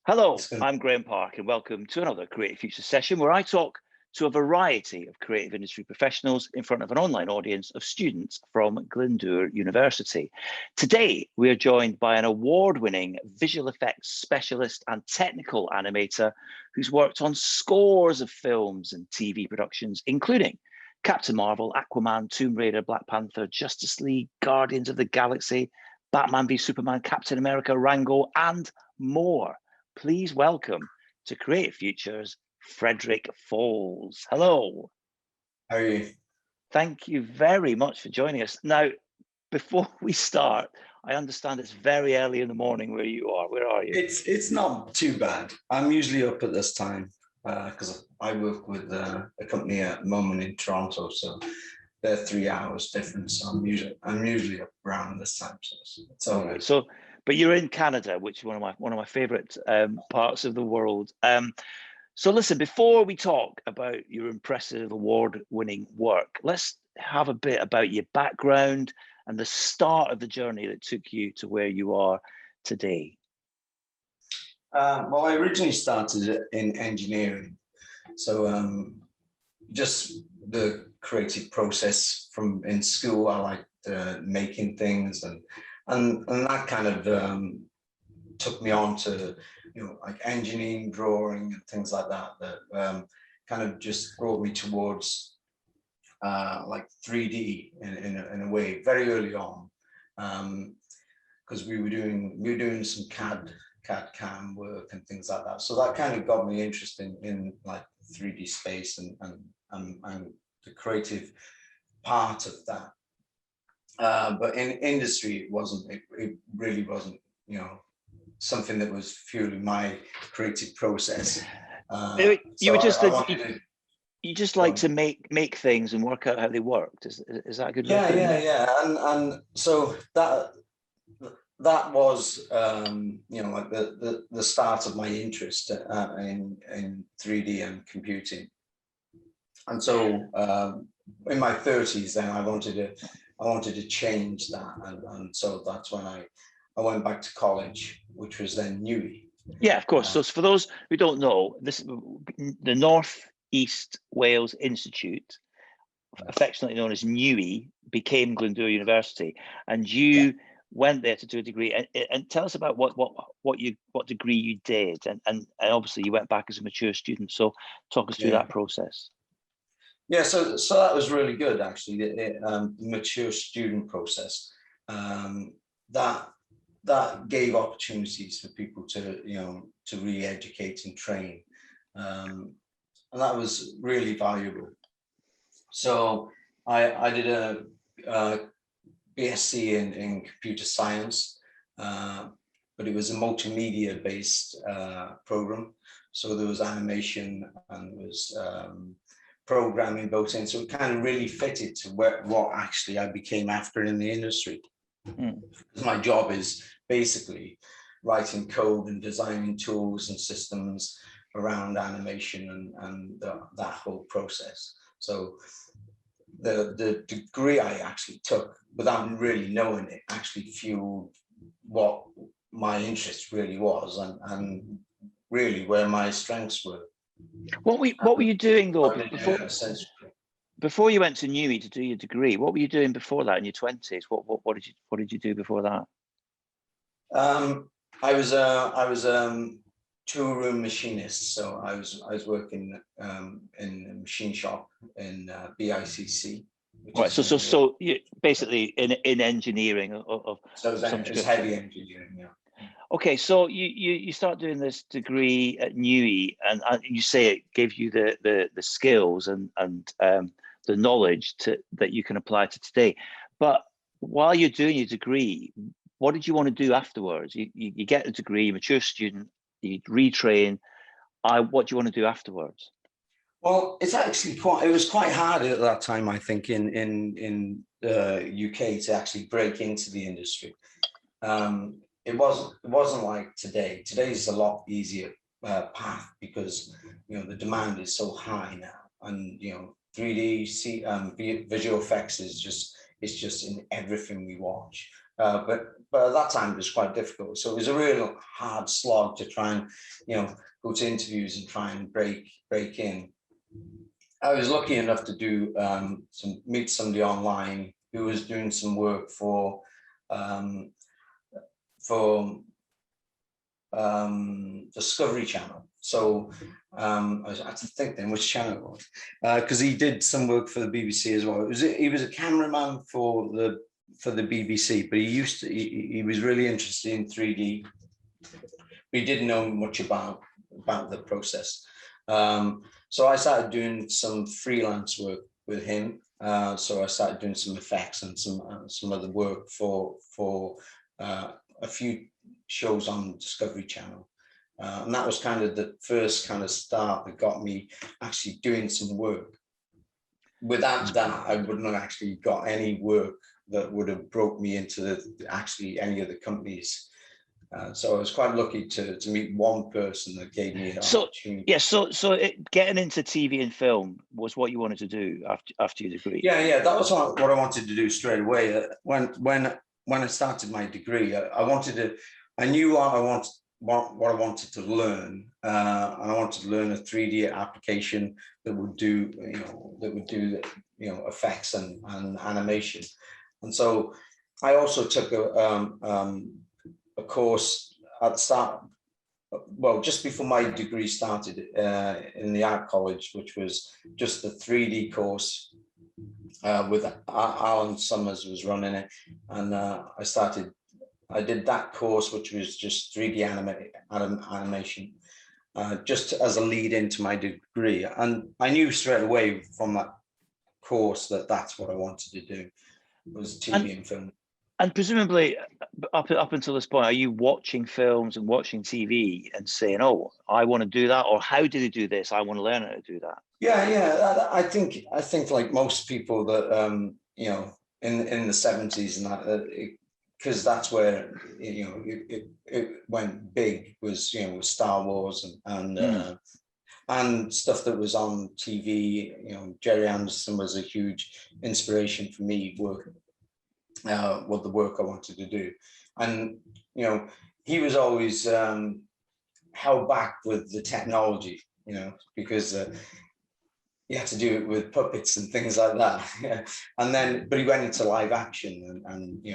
Hello, I'm Graeme Park and welcome to another Creative Futures session where I talk to a variety of creative industry professionals in front of an online audience of students from Glyndwr University. Today, we are joined by an award-winning visual effects specialist and technical animator who's worked on scores of films and TV productions, including Captain Marvel, Aquaman, Tomb Raider, Black Panther, Justice League, Guardians of the Galaxy, Batman v Superman, Captain America, Rango, and more. Please welcome to Creative Futures, Frederick Fowles. Hello. How are you? Thank you very much for joining us. Now, before we start, I understand it's very early in the morning where you are. Where are you? It's not too bad. I'm usually up at this time because I work with a company at the moment in Toronto, so they're 3 hours difference. So I'm usually up around this time. So it's all right. So, but you're in Canada, which is one of my favorite parts of the world. So listen, before we talk about your impressive award-winning work, let's have a bit about your background and the start of the journey that took you to where you are today. Well, I originally started in engineering, so just the creative process from in school. I liked making things, and that kind of took me on to like engineering, drawing, and things like that. That kind of just brought me towards like 3D in a way very early on, because we were doing some CAD/CAM work and things like that. So that kind of got me interested in like 3D space and the creative part of that. But in industry, it really wasn't, something that was fueling my creative process. You just like to make things and work out how they worked. Is that a good? Yeah. And so that was like the start of my interest in 3D and computing. And so in my 30s, then I wanted to change that, and so that's when I went back to college, which was then NUI. Yeah, of course. So for those who don't know, the North East Wales Institute, affectionately known as NUI, became Glyndwr University, and you went there to do a degree. And tell us about what degree you did, and obviously you went back as a mature student. So talk us through that process. Yeah, so that was really good, actually. The mature student process that gave opportunities for people to re-educate and train, and that was really valuable. So I did a BSc in computer science, but it was a multimedia based program. So there was animation and there was programming built in, so it kind of really fitted to what actually I became after in the industry. My job is basically writing code and designing tools and systems around animation and that whole process. So the degree I actually took, without really knowing it, actually fueled what my interest really was and really where my strengths were. What were you doing though before you went to NUI to do your degree? What were you doing before that in your 20s? What did you do before that? I was tool room machinist, so I was working in a machine shop in BICC. Right. So you basically in engineering of so it was heavy engineering, yeah. Okay, so you start doing this degree at NUI, and you say it gave you the skills and the knowledge that you can apply to today. But while you're doing your degree, what did you want to do afterwards? You get a degree, you're a mature student, you retrain. What do you want to do afterwards? Well, it's actually it was quite hard at that time, I think, in the UK to actually break into the industry. It wasn't like today. Today's a lot easier path because the demand is so high now, and 3D visual effects is just it's just in everything we watch. But at that time it was quite difficult. So it was a real hard slog to try and, go to interviews and try and break in. I was lucky enough to do meet somebody online who was doing some work for Discovery Channel. So I had to think then which channel it was, because he did some work for the BBC as well. He was a cameraman for the BBC, but he was really interested in 3D. He didn't know much about the process. So I started doing some freelance work with him. So I started doing some effects and some other work for a few shows on Discovery Channel. And that was kind of the first kind of start that got me actually doing some work. Without that, I wouldn't have actually got any work that would have broke me into actually any of the companies. So I was quite lucky to meet one person that gave me an opportunity. Yeah, so getting into TV and film was what you wanted to do after your degree. Yeah, that was what I wanted to do straight away. When I started my degree, I knew what I wanted to learn, and I wanted to learn a 3D application that would do effects and animation. And so I also took a course at the start, well, just before my degree started, in the art college, which was just the 3D course with Alan Summers was running it, and I did that course, which was just 3D animation, just as a lead into my degree. And I knew straight away from that course that that's what I wanted to do, was TV and film. And presumably, up until this point, are you watching films and watching TV and saying, "Oh, I want to do that," or "How do they do this? I want to learn how to do that"? Yeah. I think like most people that in the 70s and that, because that's where it went big, was with Star Wars and stuff that was on TV. Jerry Anderson was a huge inspiration for me working with the work I wanted to do. And he was always held back with the technology, because you had to do it with puppets and things like that. And then, but he went into live action and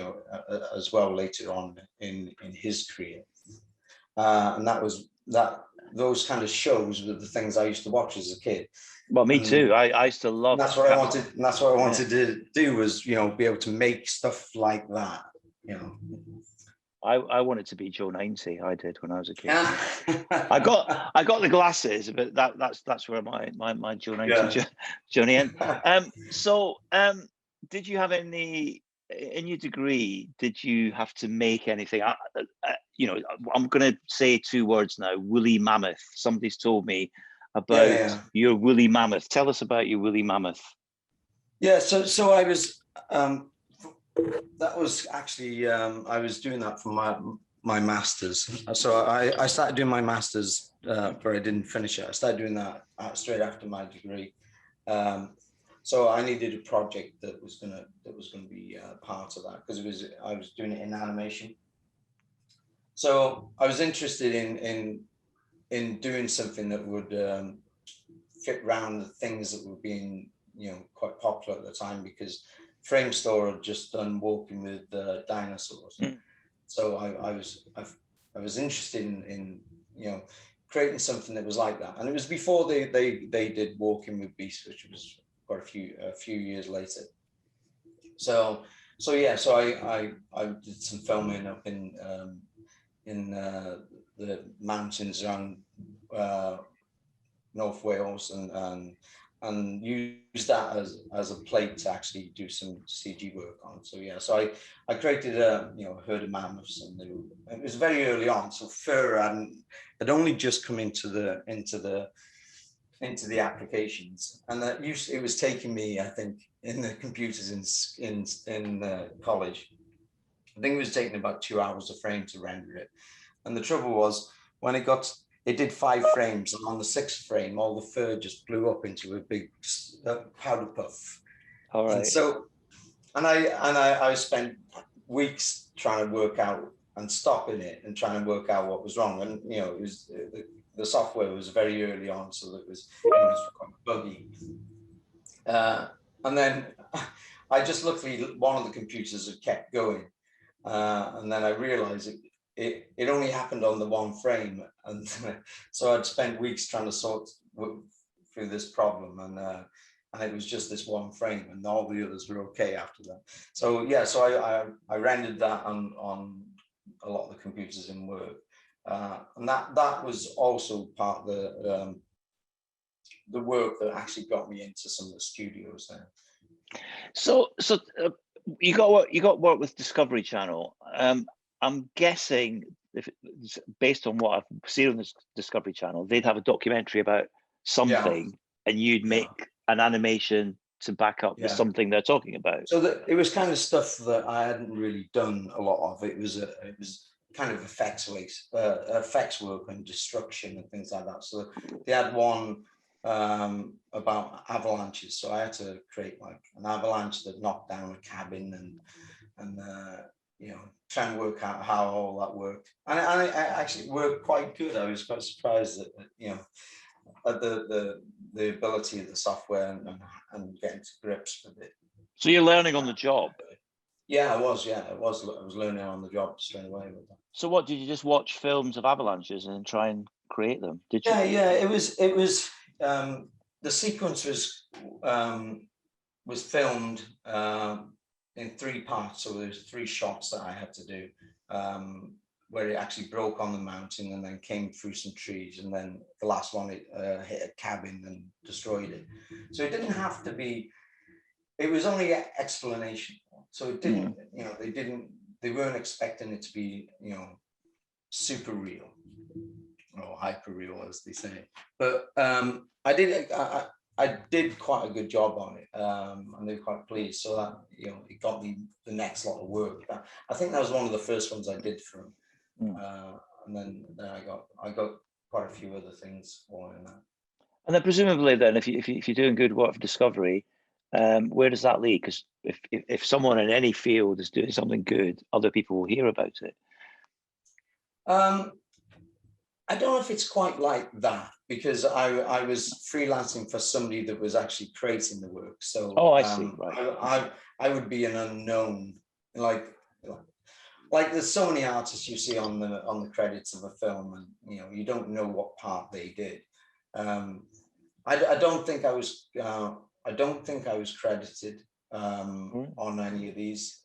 as well later on in his career. And those kind of shows were the things I used to watch as a kid. Well, me too. I used to love. That's what I wanted. And that's what I wanted to do, was be able to make stuff like that. I wanted to be Joe 90. I did when I was a kid. I got the glasses, but that's where my Joe 90 journey end. So did you have any in your degree? Did you have to make anything? I'm going to say two words now: woolly mammoth. Somebody's told me about your woolly mammoth. Tell us about your woolly mammoth. Yeah, so I was that was actually I was doing that for my master's. So I started doing my master's, but I didn't finish it. I started doing that straight after my degree. So I needed a project that was gonna be part of that, because I was doing it in animation. So I was interested in doing something that would fit around the things that were being quite popular at the time, because Framestore had just done Walking with Dinosaurs. So I was interested in creating something that was like that. And it was before they did Walking with Beasts, which was quite a few years later. So I did some filming up in the mountains around North Wales, and use that as a plate to actually do some CG work on. So I created a herd of mammoths, and it was very early on. So fur had only just come into the applications, and it was taking me, I think, in the computers in college, I think it was taking about 2 hours a frame to render it. And the trouble was, when it did 5 frames, and on the 6th frame, all the fur just blew up into a big powder puff. All right. And so I spent weeks trying to work out and stopping it and trying to work out what was wrong. And it was the software was very early on, so it was quite buggy. And then I just luckily one of the computers had kept going, and then I realized it only happened on the one frame, and so I'd spent weeks trying to sort through this problem, and it was just this one frame, and all the others were okay after that. So yeah, so I rendered that on a lot of the computers in work, and that was also part of the work that actually got me into some of the studios there. So you got work with Discovery Channel. I'm guessing, if based on what I've seen on this Discovery Channel, they'd have a documentary about something, and you'd make an animation to back up the something they're talking about. So it was kind of stuff that I hadn't really done a lot of. It was kind of effects work and destruction and things like that. So they had one about avalanches, so I had to create like an avalanche that knocked down a cabin and try and work out how all that worked, and it actually worked quite good. I was quite surprised that at the ability of the software and getting to grips with it. So you're learning on the job. Yeah, I was learning on the job straight away with that. So what, did you just watch films of avalanches and try and create them? Did you? Yeah, it was the sequence was filmed in 3 parts, so there's 3 shots that I had to do, where it actually broke on the mountain and then came through some trees, and then the last one it hit a cabin and destroyed it. So it didn't have to be. It was only an explanation, so it didn't. They weren't expecting it to be super real or hyper real, as they say. But I did quite a good job on it, and they were quite pleased. So that it got me the next lot of work. I think that was one of the first ones I did for them, and then I got quite a few other things following that. And then presumably, then if you're doing good work for Discovery, where does that lead? Because if someone in any field is doing something good, other people will hear about it. I don't know if it's quite like that, because I was freelancing for somebody that was actually creating the work. So I see. Right. I would be an unknown, like there's so many artists you see on the credits of a film, and you don't know what part they did. I don't think I was credited on any of these,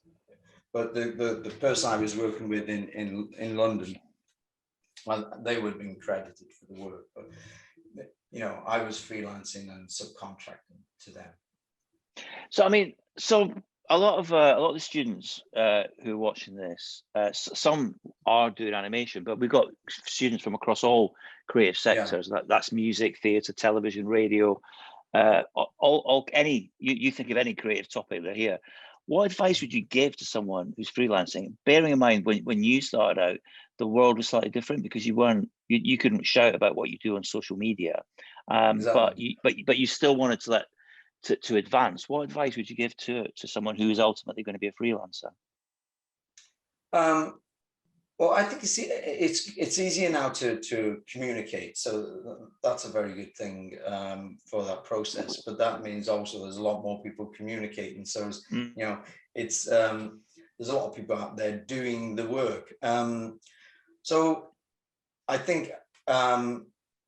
but the person I was working with in London, well, they would have been credited for the work, but I was freelancing and subcontracting to them. So I mean, a lot of the students who are watching this, some are doing animation, but we've got students from across all creative sectors. That's music, theatre, television, radio, you think of any creative topic, they're here. What advice would you give to someone who's freelancing, bearing in mind when you started out, the world was slightly different because you couldn't shout about what you do on social media, exactly. but you still wanted to advance. What advice would you give to someone who is ultimately going to be a freelancer? Well, I think it's easier now to communicate, so that's a very good thing for that process. But that means also there's a lot more people communicating. So it's there's a lot of people out there doing the work. So I think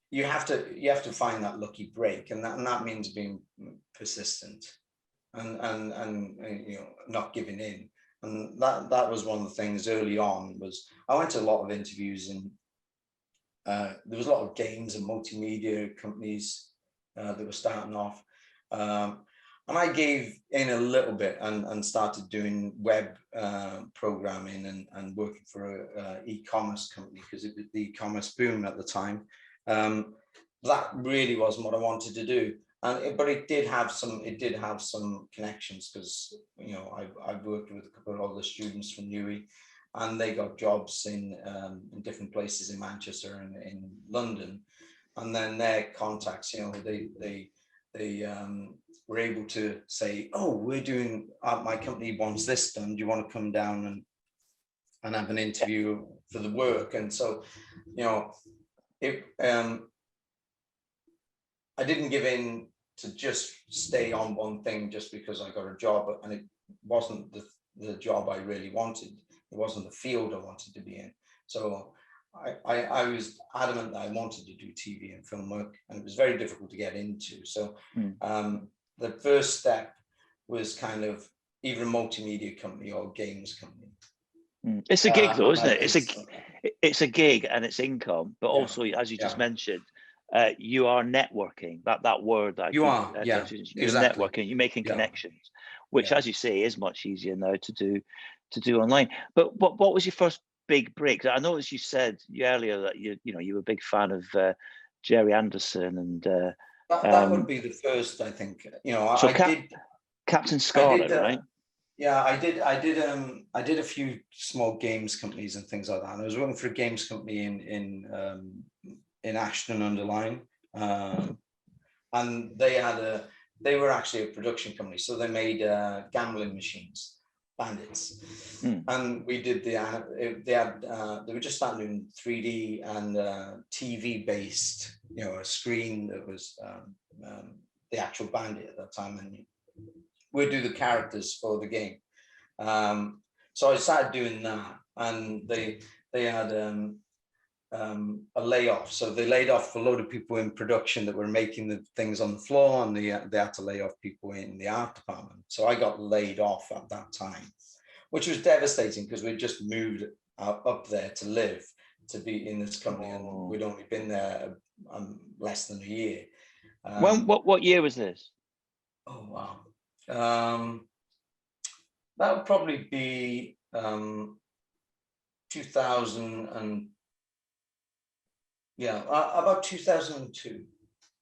you have to find that lucky break, and that means being persistent and not giving in. And that was one of the things early on. Was I went to a lot of interviews, and there was a lot of games and multimedia companies that were starting off, and I gave in a little bit and started doing web programming and working for a e-commerce company, because it was the e-commerce boom at the time. That really wasn't what I wanted to do. But it did have some connections, because I've worked with a couple of other students from UWE, and they got jobs in different places in Manchester and in London, and then their contacts, they they were able to say, oh, we're doing, my company wants this done. Do you want to come down and have an interview for the work? And so, you know, I didn't give in to just stay on one thing just because I got a job, and it wasn't the job I really wanted. It wasn't the field I wanted to be in. So I was adamant that I wanted to do TV and film work, and it was very difficult to get into. So the first step was kind of either a multimedia company or a games company. It's a gig though, isn't it? It's a gig and it's income, but also, as you just mentioned, you are networking. That word that you're exactly. networking. You're making connections, which, as you say, is much easier now to do online. But what was your first big break? I noticed you said earlier that you were a big fan of Jerry Anderson, and that would be the first, I think. You know, so I did Captain Scarlet, right? Yeah, I did a few small games companies and things like that. And I was working for a games company in Ashton-under-Lyne, and they were actually a production company, so they made gambling machines, Bandits, and we did they were just starting doing 3D and TV based, you know, a screen that was the actual Bandit at that time, and we'd do the characters for the game. So I started doing that, and they had a layoff. So they laid off a load of people in production that were making the things on the floor, and they had to lay off people in the art department. So I got laid off at that time, which was devastating because we'd just moved up there to live, to be in this company, and we'd only been there less than a year. What year was this? Oh wow. That would probably be 2000 and about 2002.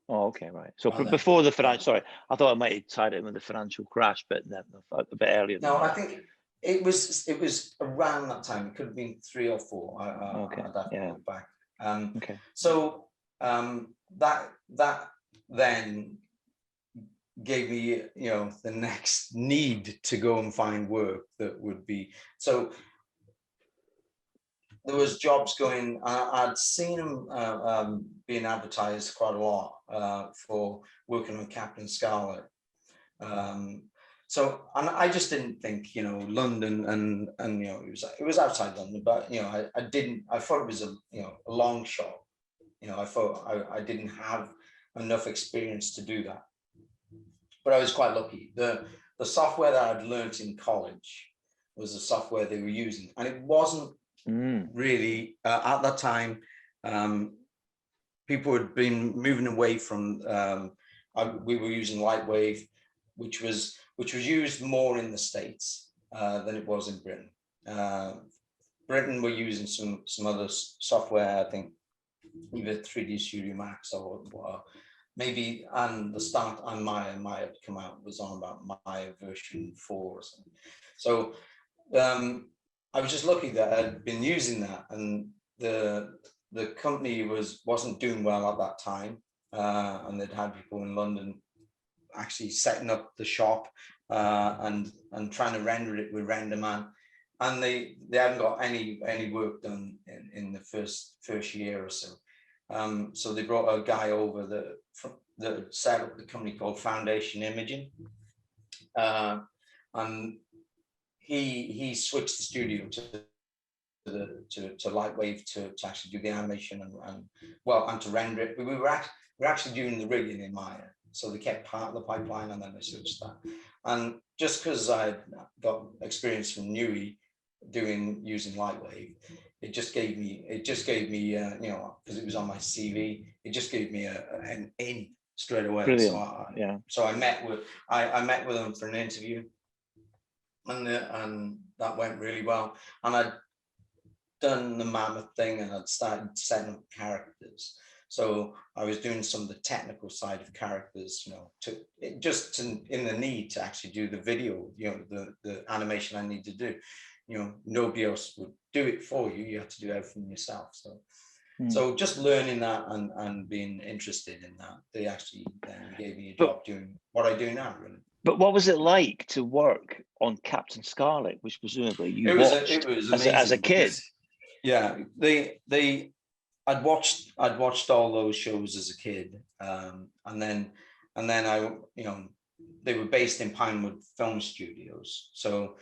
Oh, okay, right. So before the financial, sorry, I thought I might have tied it in with the financial crash, but no, a bit earlier. No, I think it was around that time. It could have been 3 or 4. Okay. I'd have to look back. Okay. So that then gave me, you know, the next need to go and find work that would be, so there was jobs going, I'd seen them being advertised quite a lot for working on Captain Scarlet. So, and I just didn't think, you know, London and you know, it was outside London, but you know, I thought it was a long shot. You know, I thought I didn't have enough experience to do that. But I was quite lucky. The software that I'd learned in college was the software they were using, and it wasn't really at that time. People had been moving away from. We were using Lightwave, which was used more in the States than it was in Britain. Britain were using some other software, I think, either 3D Studio Max or maybe, and the start on Maya had come out, was on about Maya version 4 or something. So I was just lucky that I'd been using that, and the company wasn't doing well at that time, and they'd had people in London actually setting up the shop and trying to render it with RenderMan, and they hadn't got any work done in the first year or so. So they brought a guy over that set up the company called Foundation Imaging, and he switched the studio to Lightwave to actually do the animation and to render it. But we were actually doing the rigging in Maya, so they kept part of the pipeline and then they switched that. And just because I got experience from Newey using Lightwave, it just gave me you know, because it was on my CV, it just gave me an in straight away. Brilliant. So I met with them for an interview, and that went really well. And I'd done the Mammoth thing, and I'd started setting up characters. So I was doing some of the technical side of characters, you know, in the need to actually do the video, you know, the animation I need to do. You know, nobody else would do it for you. You have to do everything yourself. So So just learning that and being interested in that, they actually then gave me a job doing what I do now, really. But what was it like to work on Captain Scarlet, which presumably you watched it was amazing as a kid? Yeah, I'd watched all those shows as a kid, and then I, they were based in Pinewood Film Studios. So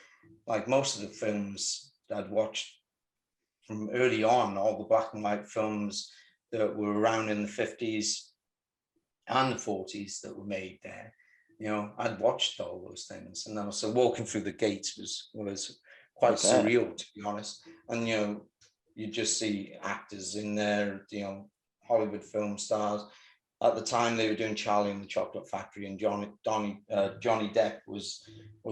like most of the films that I'd watched from early on, all the black and white films that were around in the 50s and the 40s that were made there, I'd watched all those things. And also walking through the gates was quite surreal, to be honest. And, you just see actors in there, Hollywood film stars. At the time, they were doing Charlie and the Chocolate Factory, and Johnny Depp was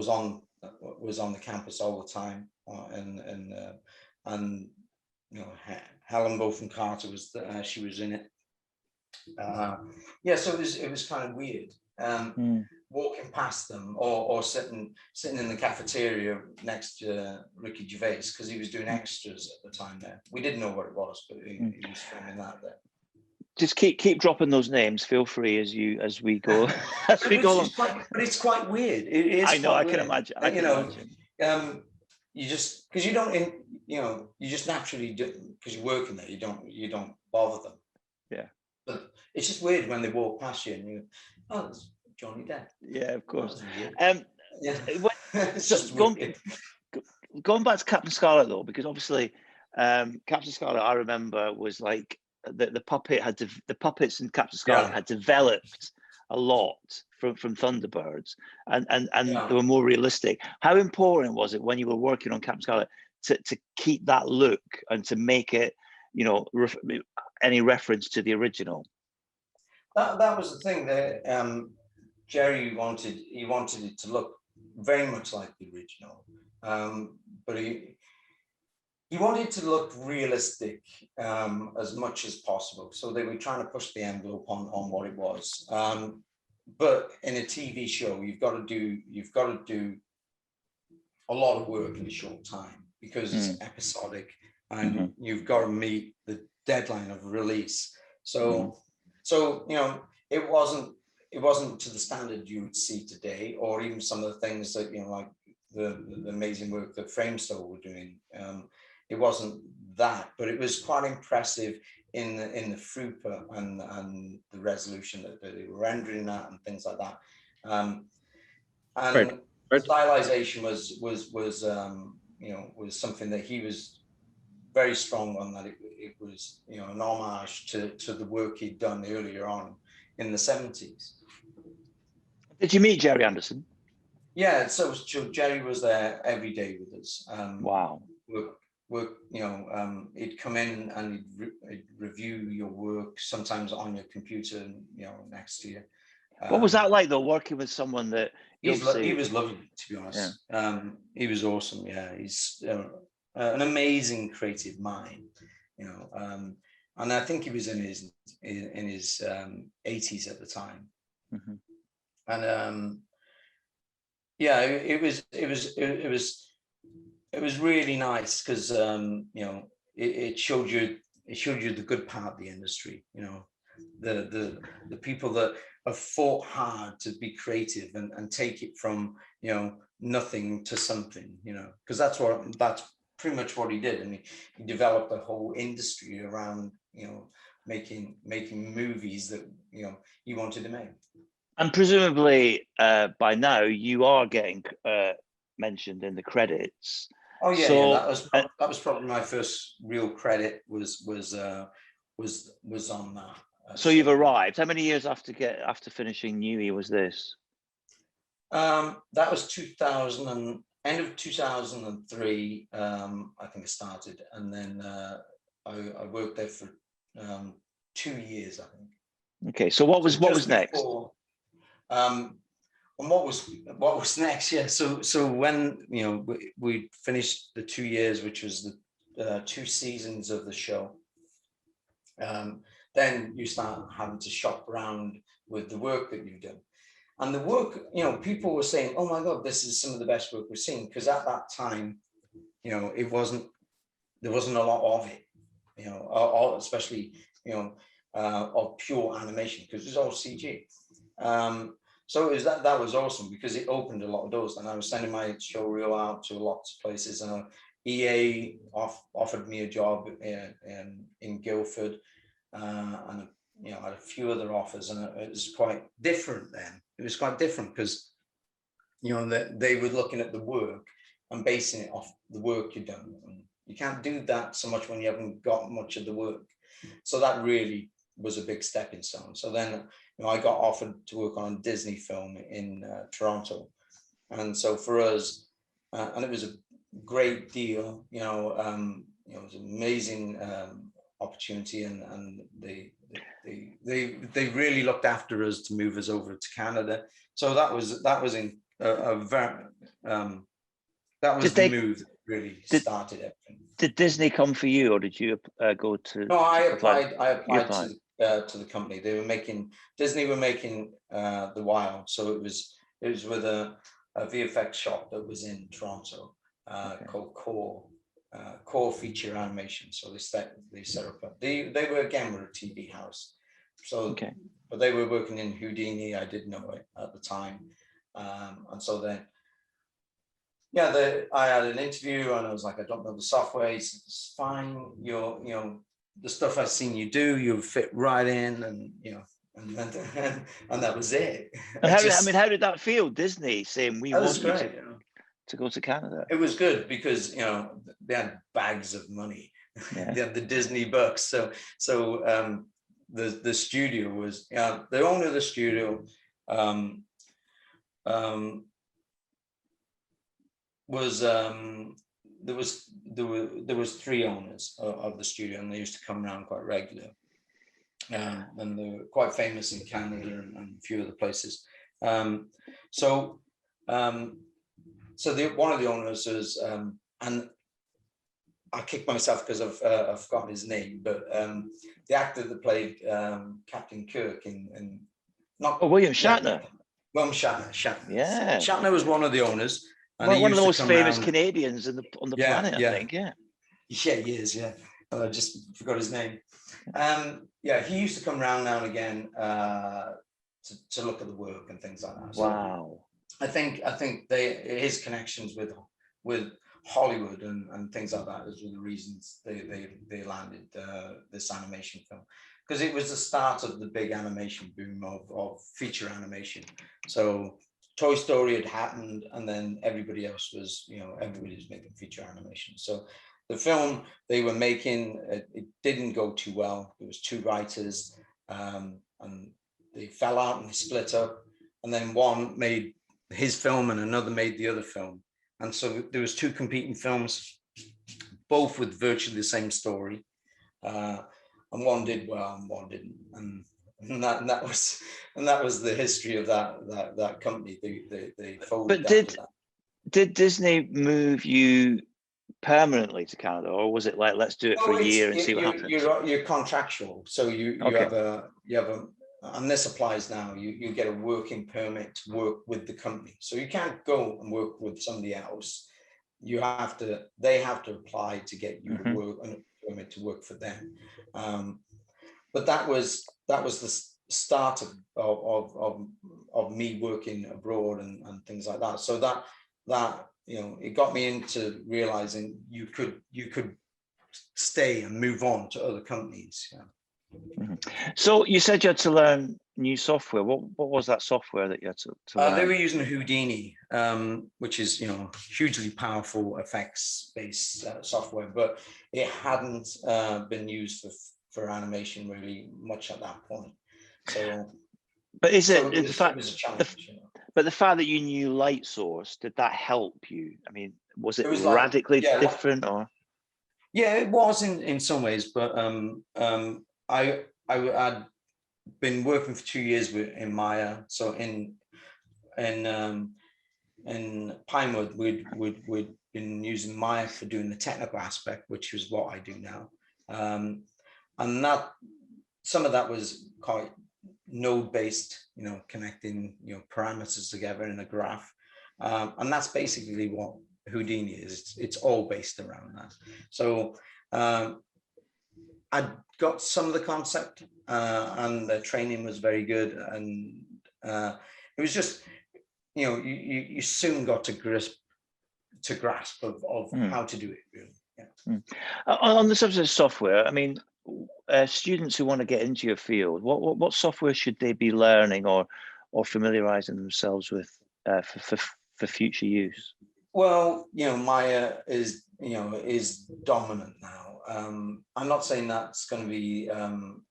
on the campus all the time, and Helen Bonham Carter she was in it. So it was kind of weird. Walking past them or sitting in the cafeteria next to Ricky Gervais, because he was doing extras at the time there. We didn't know what it was, but he was filming that there. Just keep dropping those names. Feel free as we go along. But it's quite weird. It is. I know. I can imagine. You just, because you don't, you just naturally do, because you're working there. You don't bother them. Yeah. But it's just weird when they walk past you and you, it's Johnny Depp. Yeah, of course. It's going back to Captain Scarlet though, because obviously Captain Scarlet, I remember, was like the puppets in Captain Scarlet had developed a lot from Thunderbirds, and they were more realistic. How important was it when you were working on Captain Scarlet to keep that look and to make it, any reference to the original? That was the thing that Jerry wanted. He wanted it to look very much like the original, but he wanted it to look realistic as much as possible. So they were trying to push the envelope on what it was. But in a TV show, you've got to do a lot of work in a short time, because it's episodic, and you've got to meet the deadline of release. So it wasn't to the standard you would see today, or even some of the things that, like the amazing work that Framestore were doing. It wasn't that, but it was quite impressive in the throughput and the resolution that they were rendering that and things like that. And stylization was something that he was very strong on, that it was an homage to the work he'd done earlier on in the 70s. Did you meet Gerry Anderson? Yeah, so Jerry was there every day with us. Wow. He'd come in and he'd review your work, sometimes on your computer, next to you. What was that like though, working with someone that he was lovely, to be honest. Yeah. He was awesome. Yeah, he's an amazing creative mind, and I think he was in his 80s at the time. And it was really nice, because it showed you the good part of the industry, the people that have fought hard to be creative and take it from nothing to something, because that's pretty much what he did. And he developed a whole industry around making movies that he wanted to make. And presumably by now you are getting mentioned in the credits. Oh yeah, that was probably my first real credit was on that. So you've arrived. How many years after finishing Newey was this? That was 2000 end of 2003. I think I started, and then I worked there for 2 years, I think. Okay, so what was next? Before, and what was next? Yeah, so when we finished the 2 years, which was the 2 seasons of the show, then you start having to shop around with the work that you've done. And the work, people were saying, "Oh my God, this is some of the best work we've seen," because at that time, there wasn't a lot of it. you know, or especially, you know, of pure animation, because it was all CG. So it was that was awesome, because it opened a lot of doors, and I was sending my showreel out to lots of places. And EA offered me a job in Guildford, and you know, I had a few other offers, and it was quite different then. It was quite different because, you know, they were looking at the work and basing it off the work you've done. And you can't do that so much when you haven't got much of the work. So that really was a big stepping stone. So then, you know, I got offered to work on a Disney film in Toronto. And so for us, and it was a great deal, you know, it was an amazing opportunity, and they really looked after us to move us over to Canada. So that was in a very that was the move that really started everything. Did Disney come for you, or did you go to? No, I applied to the company. Disney were making The Wild, so it was with a VFX shop that was in Toronto, called Core Feature Animation. So they set up they were a TV house. So but they were working in Houdini. I didn't know it at the time, and so then, yeah, I had an interview, and I was like, I don't know the software. He said, it's fine. You know, the stuff I've seen you do, you fit right in, and you know, and that was it. How did that feel? Disney saying we want you to go to Canada. It was good because, you know, they had bags of money. Yeah. They had the Disney bucks. So the studio was, the owner of the studio was there was three owners of the studio, and they used to come around quite regularly. And they were quite famous in Canada and a few other places. So one of the owners was, and I kicked myself because I've forgotten his name, but the actor that played Captain Kirk in William Shatner. William Shatner. Yeah. Shatner was one of the owners. And one of the most famous Canadians on the planet, I think. Yeah. Yeah, he is. Yeah, I just forgot his name. Yeah, he used to come around now and again to look at the work and things like that. So wow. I think his connections with Hollywood and things like that is one of the reasons they landed this animation film, because it was the start of the big animation boom of feature animation. So Toy Story had happened, and then everybody else was, you know, everybody was making feature animation. So the film they were making, it didn't go too well. There was two writers, and they fell out and they split up, and then one made his film and another made the other film. And so there was two competing films, both with virtually the same story, and one did well and one didn't. And that was the history of that company. They folded. But did Disney move you permanently to Canada, or was it like, let's do it for a year and see what happens? You're contractual, so you have a and this applies now. You get a working permit to work with the company, so you can't go and work with somebody else. They have to apply to get you to work and a permit to work for them. But that was the start of me working abroad and things like that. So that you know, it got me into realizing you could stay and move on to other companies. Yeah. So you said you had to learn new software. What was that software that you had to learn? They were using Houdini, which is, you know, hugely powerful effects-based software, but it hadn't been used for animation really much at that point. So, but is it the fact? But the fact that you knew light source, did that help you? I mean, was it radically different, or? Yeah, it was in some ways, but I'd been working for 2 years in Maya. So in Pinewood, we'd been using Maya for doing the technical aspect, which is what I do now, and that some of that was quite node-based, you know, connecting, you know, parameters together in a graph, and that's basically what Houdini is. It's all based around that. So I got some of the concept, and the training was very good, and it was just, you soon got to grasp of how to do it, really. Yeah. On the subject of software, I mean, students who want to get into your field, what software should they be learning or familiarizing themselves with for future use? Well, Maya is dominant now. I'm not saying that's going to be. I'm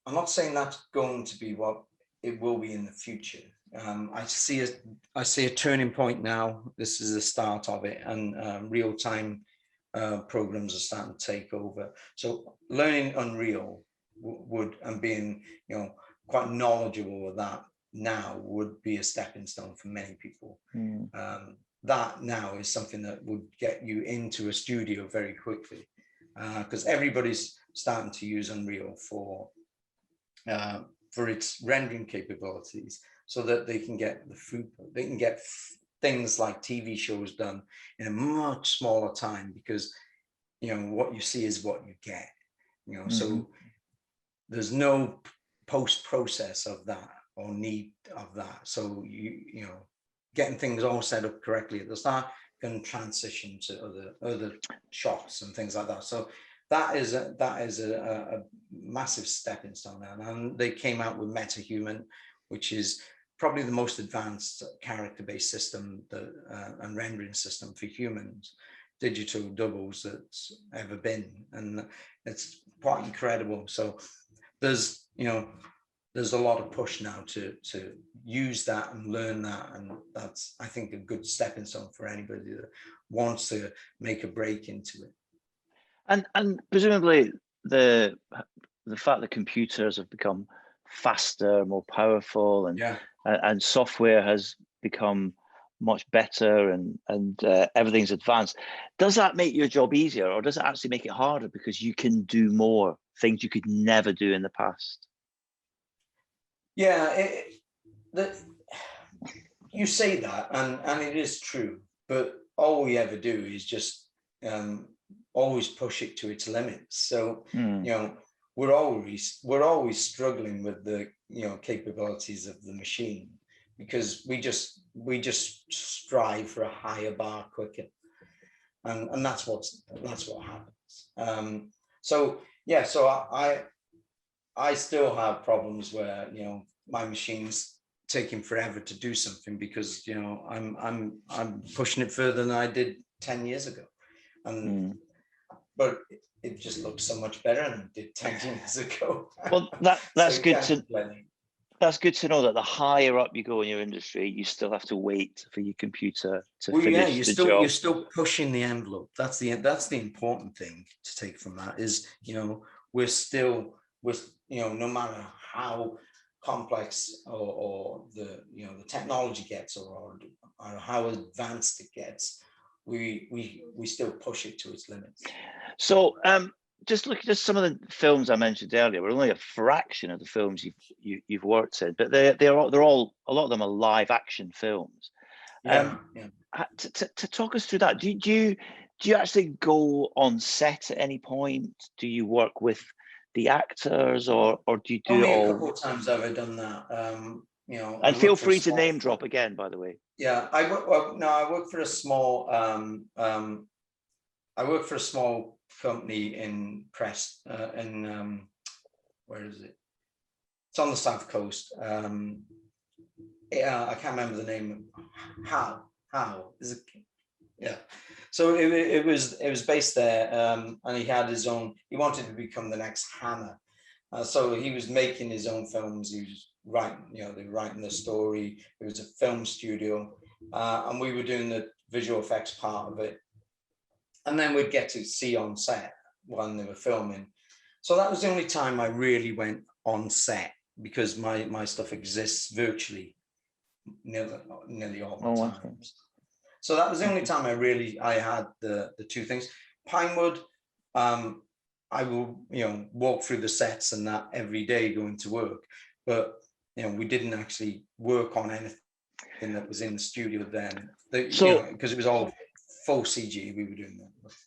not saying that's going to be what it will be in the future. I see a turning point now. This is the start of it, and real-time programs are starting to take over. So learning Unreal would, and being quite knowledgeable of that now, would be a stepping stone for many people. That now is something that would get you into a studio very quickly, because everybody's starting to use Unreal for its rendering capabilities, so that they can get things like TV shows done in a much smaller time, because what you see is what you get. So there's no post-process of that or need of that. So getting things all set up correctly at the start can transition to other shots and things like that. So that is a massive stepping stone now. And they came out with MetaHuman, which is probably the most advanced character-based system and rendering system for humans, digital doubles, that's ever been, and it's quite incredible. So there's a lot of push now to use that and learn that, and that's, I think, a good stepping stone for anybody that wants to make a break into it. And presumably the fact that computers have become faster, more powerful, and software has become much better, and everything's advanced. Does that make your job easier, or does it actually make it harder because you can do more things you could never do in the past? Yeah, you say that, and it is true, but all we ever do is just always push it to its limits. So we're always struggling with the capabilities of the machine, because we just strive for a higher bar quicker, and that's what happens. So I still have problems where my machine's taking forever to do something, because I'm pushing it further than I did 10 years ago, and but it just looks so much better than it did 10 years ago. Well, that's good that's good to know, that the higher up you go in your industry, you still have to wait for your computer to finish the job. You're still pushing the envelope. That's the important thing to take from that, is we're no matter how complex or the technology gets, or how advanced it gets, we still push it to its limits. So just look at some of the films I mentioned earlier. We're only a fraction of the films you've worked in, but they're all, a lot of them are live action films. To talk us through that, do you actually go on set at any point? Do you work with the actors, or do you do only it all? A couple of times have I done that. And feel free to name drop again, by the way. Yeah, I work for a small company in where is it? It's on the south coast. I can't remember the name. How is it? Yeah. So it was based there, and he had his own. He wanted to become the next Hammer, so he was making his own films. He was writing, they were writing the story. It was a film studio, and we were doing the visual effects part of it. And then we'd get to see on set when they were filming. So that was the only time I really went on set, because my stuff exists virtually nearly all the time. So that was the only time I had the two things. Pinewood, I will walk through the sets and that every day going to work, but we didn't actually work on anything that was in the studio then, because it was all full CG. We were doing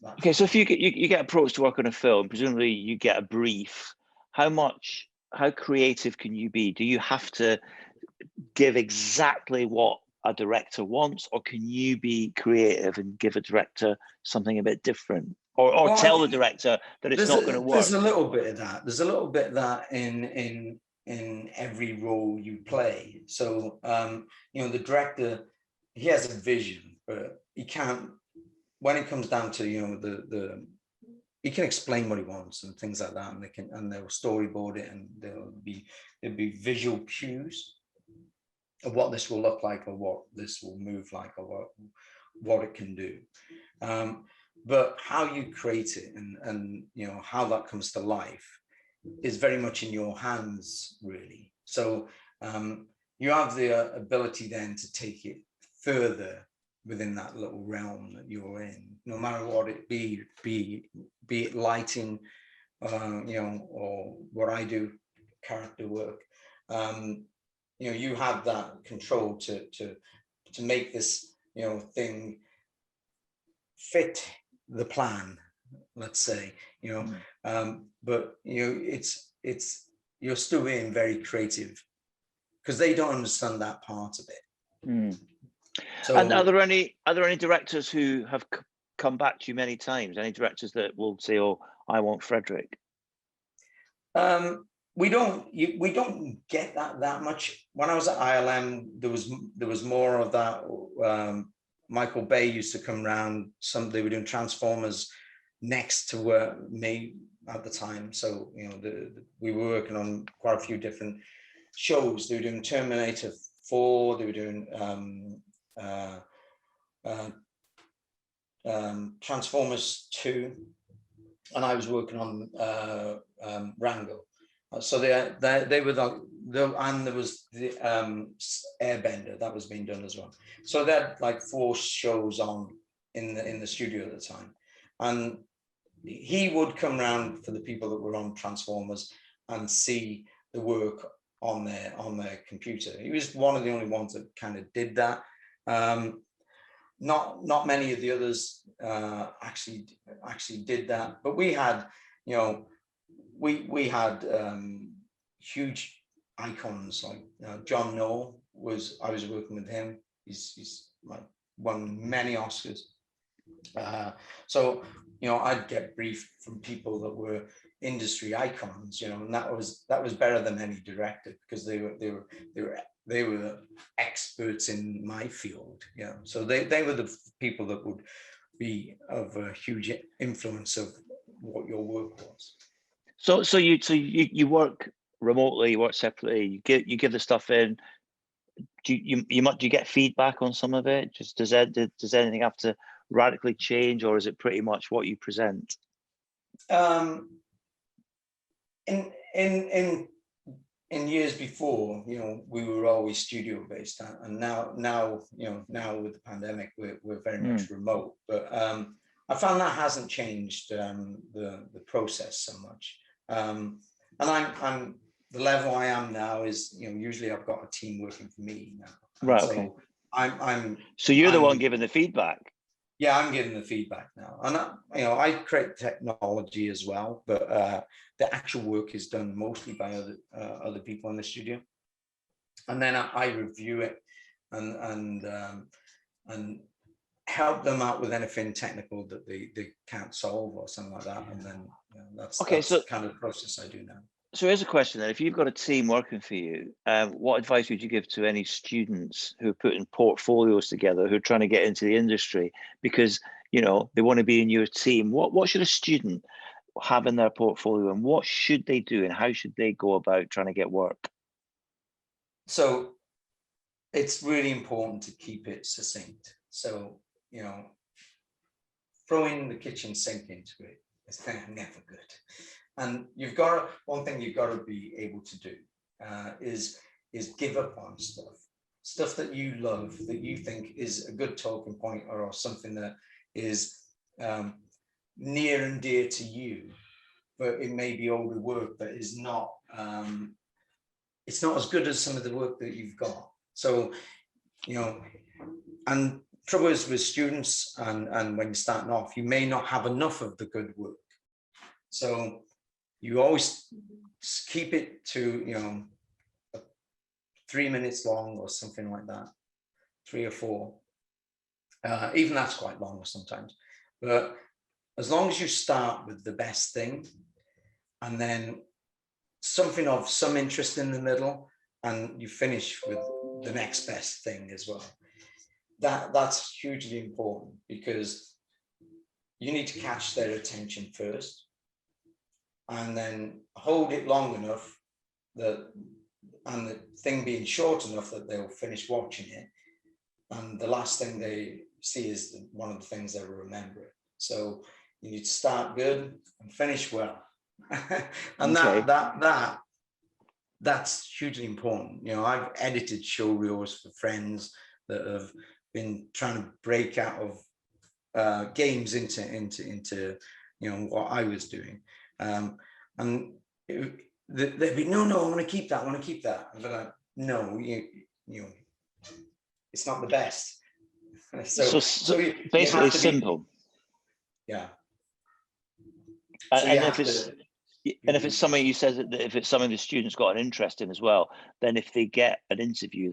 that. Okay, so if you get approached to work on a film, presumably you get a brief. How creative can you be? Do you have to give exactly what a director wants, or can you be creative and give a director something a bit different, or tell the director that it's not going to work? There's a little bit of that. There's a little bit of that in every role you play. So the director, he has a vision, but he can't. When it comes down to he can explain what he wants and things like that, and they'll storyboard it, and there'll be visual cues of what this will look like, or what this will move like, or what it can do. But how you create it and how that comes to life is very much in your hands, really. So you have the ability then to take it further within that little realm that you're in, no matter what it be it lighting, or what I do, character work. You have that control to make this thing fit the plan, let's say, but it's you're still being very creative, because they don't understand that part of it. So, and are there any directors who have come back to you many times? Any directors that will say, "Oh, I want Frederick"? We don't get that much. When I was at ILM, there was more of that. Michael Bay used to come around. They were doing Transformers next to me at the time. So we were working on quite a few different shows. They were doing Terminator 4. They were doing Transformers 2, and I was working on Rango. So they were and there was the Airbender that was being done as well. So they had like 4 shows on in the studio at the time, and he would come around for the people that were on Transformers and see the work on their computer. He was one of the only ones that kind of did that. Not many of the others actually did that, but we had we had huge icons like John Noel. I was working with him. He's like won many Oscars. So I'd get briefed from people that were industry icons, and that was better than any director, because they were experts in my field. So they were the people that would be of a huge influence of what your work was. So you work remotely, you work separately, you give the stuff in. Do you get feedback on some of it? Just does anything have to radically change, or is it pretty much what you present? In years before, we were always studio based, and now with the pandemic, we're very much remote. But I found that hasn't changed the process so much. And I'm the level I am now is, usually I've got a team working for me now. Right. So okay. So you're the one giving the feedback. Yeah, I'm giving the feedback now, and I create technology as well, but the actual work is done mostly by other people in the studio, and then I review it and help them out with anything technical that they can't solve or something like that, and then that's kind of the process I do now. So here's a question then. If you've got a team working for you, what advice would you give to any students who are putting portfolios together, who are trying to get into the industry because, they want to be in your team? What should a student have in their portfolio, and what should they do, and how should they go about trying to get work? So it's really important to keep it succinct. So, throwing the kitchen sink into it is never good. And one thing you've got to be able to do is give up on stuff that you love, that you think is a good talking point, or something that is near and dear to you, but it may be older work that is not, it's not as good as some of the work that you've got. So, and trouble is with students and when you're starting off, you may not have enough of the good work. So you always keep it to, you know, 3 minutes long or something like that, 3 or 4. Even that's quite long sometimes. But as long as you start with the best thing and then something of some interest in the middle, and you finish with the next best thing as well. That's hugely important, because you need to catch their attention first and then hold it long enough that, and the thing being short enough that they'll finish watching it, and the last thing they see is one of the things they will remember. So you need to start good and finish well. And Okay. that's hugely important. You know, I've edited show reels for friends that have been trying to break out of games into you know what I was doing, and they'd be no, I want to keep that, and they're like, no, you know, it's not the best. So you basically have to simple. Yeah. And if it's something, you said that if it's something the students got an interest in as well, then if they get an interview,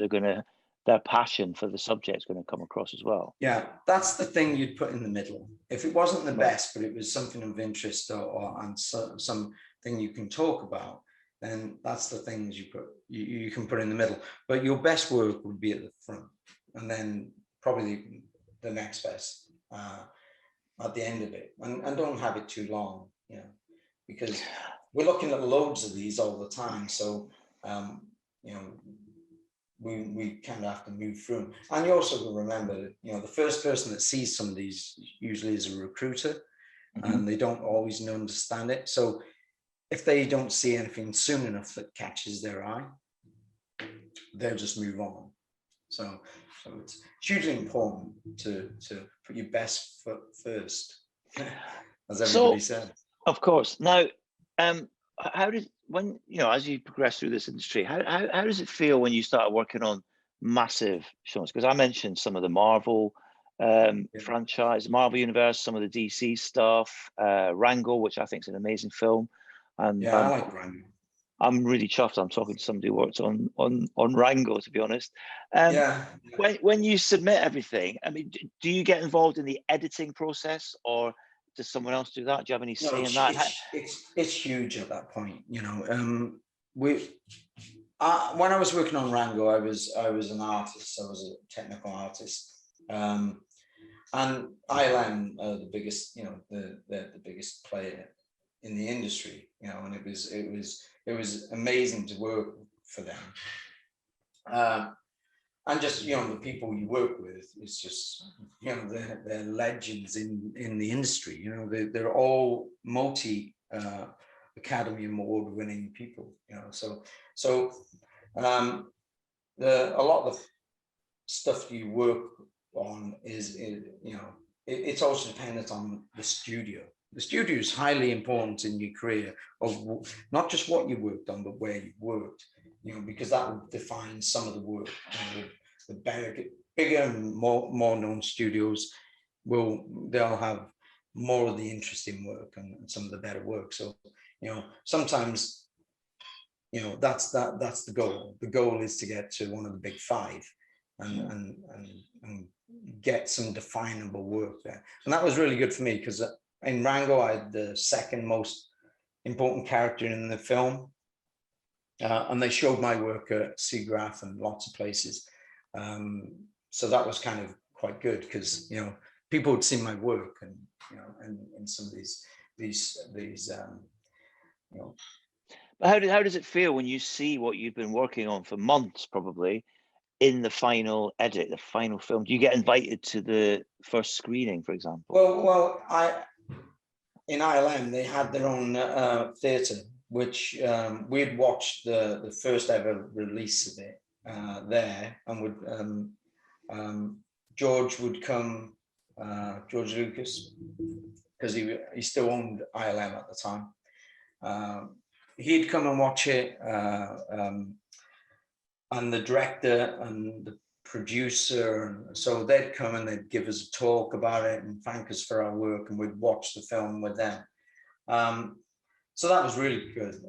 their passion for the subject is going to come across as well. Yeah, that's the thing you'd put in the middle. If it wasn't the best, but it was something of interest and something you can talk about, then that's the things you can put in the middle. But your best work would be at the front, and then probably the next best at the end of it, and don't have it too long, you know, because we're looking at loads of these all the time. So you know, we kind of have to move through them. And you also remember that, you know, the first person that sees some of these usually is a recruiter, and they don't always understand it. So if they don't see anything soon enough that catches their eye, they'll just move on. So it's hugely important to put your best foot first, as everybody said. Of course. Now, how did, when, you know, as you progress through this industry, how does it feel when you start working on massive shows? Because I mentioned some of the Marvel franchise, Marvel Universe, some of the DC stuff, Rango, which I think is an amazing film. And yeah, I like Rango. I'm really chuffed I'm talking to somebody who works on Rango, to be honest. Yeah. When you submit everything, I mean, do you get involved in the editing process, or does someone else do that? Do you have any say in that? It's huge at that point, you know. When I was working on Rango, I was an artist. I was a technical artist, and ILM are the biggest, you know, the biggest player in the industry, you know, and it was amazing to work for them. And just, you know, the people you work with is just, you know, they're legends in the industry. You know, they're all multi Academy Award winning people. You know, so a lot of the stuff you work on is you know, it's also dependent on the studio. The studio is highly important in your career, of not just what you worked on, but where you worked. You know, because that will define some of the work. You know, the bigger and more known studios they'll have more of the interesting work and some of the better work. So, you know, sometimes, you know, that's the goal. The goal is to get to one of the big 5 and get some definable work there. And that was really good for me, because in Rango, I had the second most important character in the film. And they showed my work at SIGGRAPH and lots of places. So that was kind of quite good, because, you know, people would see my work, and, you know, and some of these you know. But how does it feel when you see what you've been working on for months, probably, in the final edit, the final film? Do you get invited to the first screening, for example? Well, in ILM, they had their own theatre, which we'd watched the first ever release of it there, and would George would come, George Lucas, because he still owned ILM at the time. He'd come and watch it, and the director and producer, and so they'd come and they'd give us a talk about it and thank us for our work, and we'd watch the film with them. So that was really good.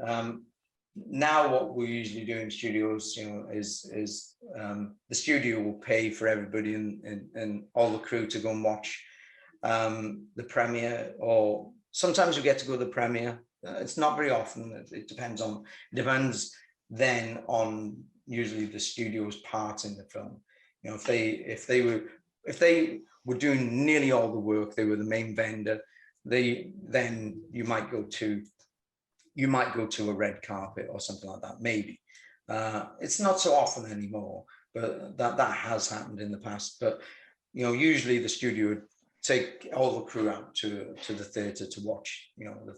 Now what we usually do in studios, is the studio will pay for everybody and all the crew to go and watch the premiere, or sometimes we get to go to the premiere. It's not very often. It depends then on usually the studio's part in the film. If they were doing nearly all the work, they were the main vendor, then you might go to a red carpet or something like that, maybe. It's not so often anymore, but that has happened in the past. But usually the studio would take all the crew out to the theatre to watch the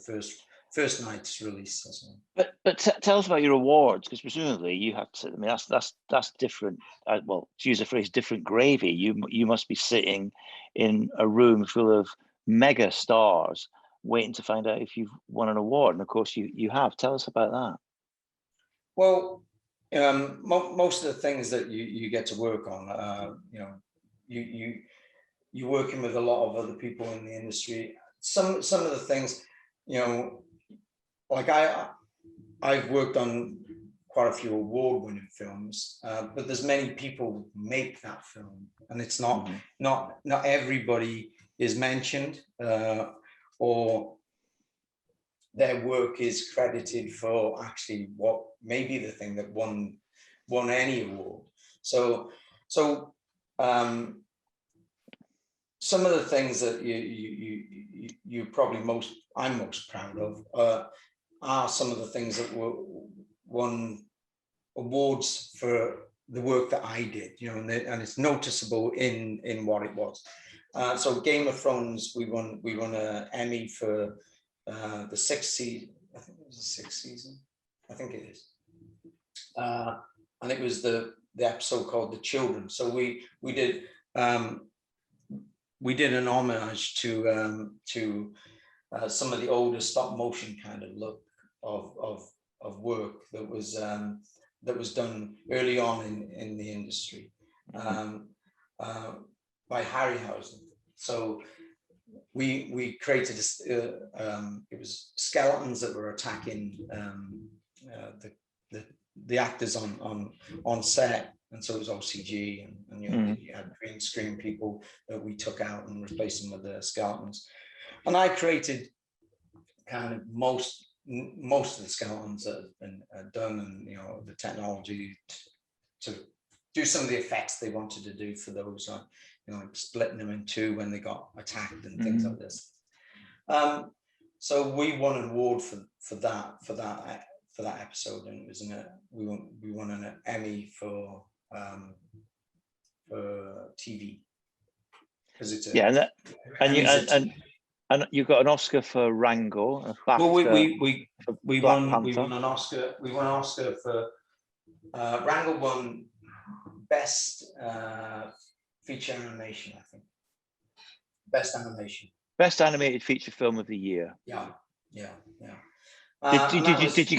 first night's release or something. But tell us about your awards, because presumably you have to. I mean, that's different. Well, to use a phrase, different gravy. You must be sitting in a room full of mega stars, waiting to find out if you've won an award, and of course you have. Tell us about that. Well, most of the things that you get to work on, you're working with a lot of other people in the industry. Some of the things, like I've worked on quite a few award-winning films, but there's many people who make that film, and it's not everybody is mentioned, or their work is credited for actually what may be the thing that won any award. So some of the things that you probably I'm most proud of are some of the things that won awards for the work that I did, and it's noticeable in what it was. So Game of Thrones, we won an Emmy for the 6th season. I think it was the 6th season. I think it is. And it was the episode called The Children. So we did an homage to some of the older stop motion kind of look of work that was done early on in the industry by Harryhausen. So we created it was skeletons that were attacking the actors on set, and so it was all CG, and you had green screen people that we took out and replaced them with the skeletons. And I created kind of most of the skeletons that have been done, and the technology to do some of the effects they wanted to do for those, like splitting them in two when they got attacked and things like this. So we won an award for that episode, and it was we won an Emmy for TV, because it's and you got an Oscar for Rango. Well, we won an Oscar. We won an Oscar for Rango. Won best feature animation, I think. Best animation. Best animated feature film of the year. Yeah. Did you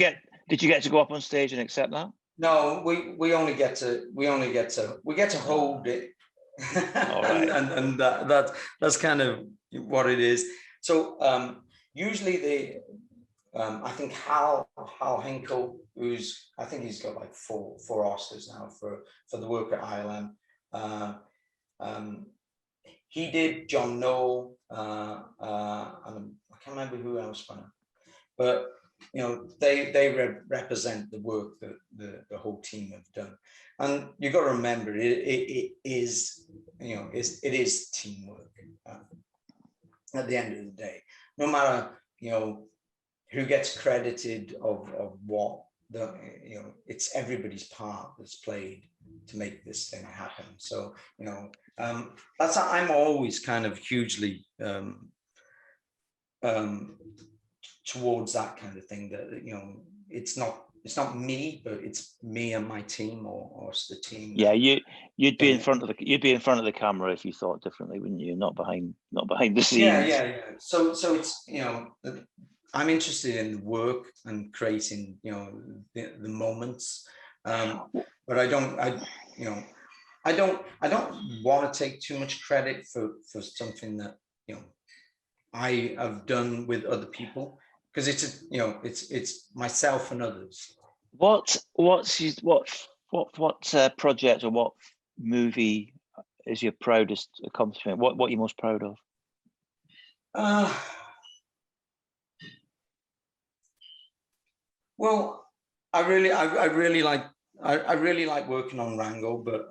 get to go up on stage and accept that? No, we only get to hold it. All right. and that's kind of what it is. So usually I think Hal Hinkle, I think he's got like four Oscars now for the work at ILM. He did John Knoll, and I can't remember who else, but they represent the work that the whole team have done. And you've got to remember, it is teamwork at the end of the day. No matter who gets credited of what, it's everybody's part that's played to make this thing happen. So that's how I'm always kind of hugely towards that kind of thing, that it's not me, but it's me and my team, or it's the team. Yeah, you'd be in front of the camera if you thought differently, wouldn't you? Not behind the scenes. Yeah. So it's I'm interested in the work and creating the moments, but I don't want to take too much credit for something that, you know, I have done with other people, because it's myself and others. What project or what movie is your proudest accomplishment? What are you most proud of? Well, I really like working on Rango, but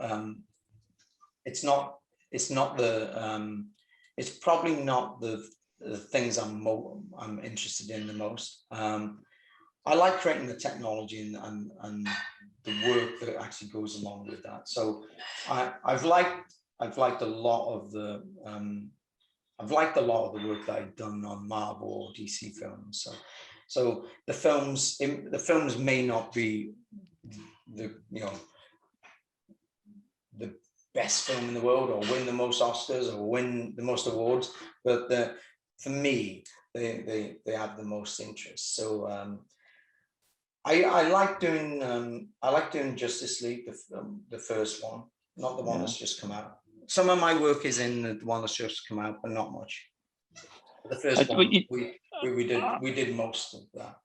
it's probably not the things I'm interested in the most. I like creating the technology and the work that actually goes along with that. So I've liked a lot of the work that I've done on Marvel or DC films. So the films may not be the best film in the world or win the most Oscars or win the most awards, but for me they have the most interest. So I like doing Justice League, the first one, not the one that's just come out. Some of my work is in the one that's just come out, but not much. The first one, we did most of that.